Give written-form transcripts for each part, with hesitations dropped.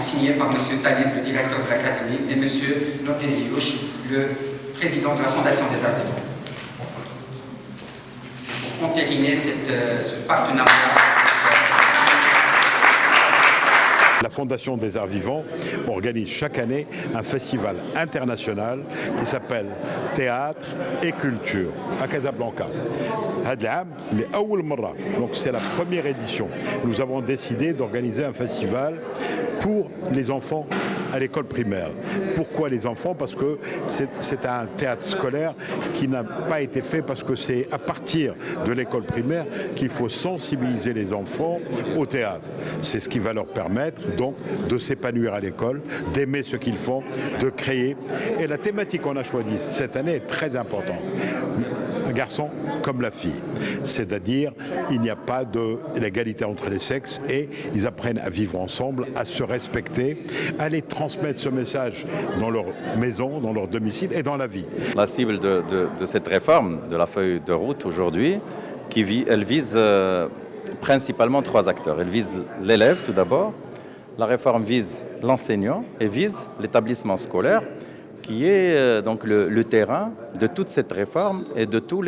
signés par M. Talib, le directeur de l'Académie, et M. Noteliouch, le président de la Fondation des Arts Vivants. C'est pour entériner ce partenariat. La Fondation des Arts Vivants organise chaque année un festival international qui s'appelle Théâtre et Culture à Casablanca. Donc c'est la première édition. Nous avons décidé d'organiser un festival pour les enfants à l'école primaire. Pourquoi les enfants? Parce que c'est un théâtre scolaire qui n'a pas été fait parce que c'est à partir de l'école primaire qu'il faut sensibiliser les enfants au théâtre. C'est ce qui va leur permettre donc de s'épanouir à l'école, d'aimer ce qu'ils font, de créer. Et la thématique qu'on a choisie cette année est très importante. Un garçon comme la fille. C'est-à-dire, il n'y a pas d'égalité entre les sexes et ils apprennent à vivre ensemble, à se respecter, à les transmettre ce message dans leur maison, dans leur domicile et dans la vie. La cible de cette réforme, de la feuille de route aujourd'hui, elle vise principalement 3 acteurs. Elle vise l'élève tout d'abord, la réforme vise l'enseignant et vise l'établissement scolaire qui est donc le terrain de toute cette réforme et de toutes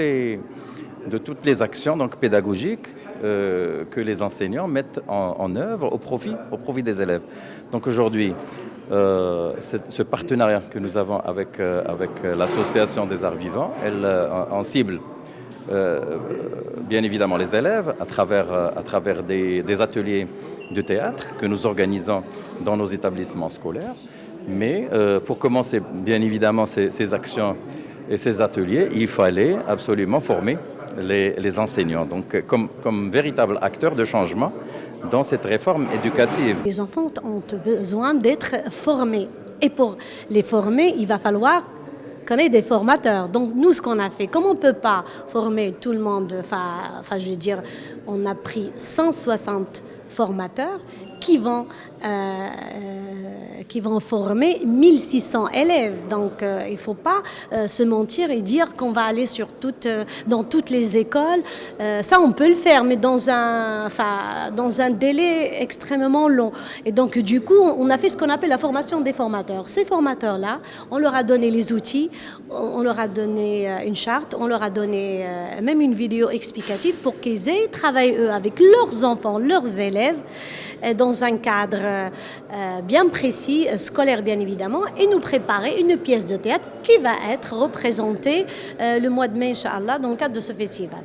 les actions donc, pédagogiques que les enseignants mettent en œuvre au profit des élèves. Donc aujourd'hui, ce partenariat que nous avons avec l'Association des Arts Vivants, elle en cible bien évidemment les élèves à travers des ateliers de théâtre que nous organisons dans nos établissements scolaires. Mais pour commencer bien évidemment ces actions et ces ateliers, il fallait absolument former les enseignants, donc comme véritable acteur de changement dans cette réforme éducative. Les enfants ont besoin d'être formés. Et pour les former, il va falloir qu'on ait des formateurs. Donc nous, ce qu'on a fait, comme on ne peut pas former tout le monde, je veux dire, on a pris 160 formateurs qui vont former 1600 élèves. Donc il ne faut pas se mentir et dire qu'on va aller dans toutes les écoles. Ça, on peut le faire, mais dans un délai extrêmement long. Et donc du coup, on a fait ce qu'on appelle la formation des formateurs. Ces formateurs-là, on leur a donné les outils, on leur a donné une charte, on leur a donné même une vidéo explicative pour qu'ils aient travaillé, eux, avec leurs enfants, leurs élèves, dans un cadre bien précis, scolaire bien évidemment, et nous préparer une pièce de théâtre qui va être représentée le mois de mai, Inch'Allah, dans le cadre de ce festival.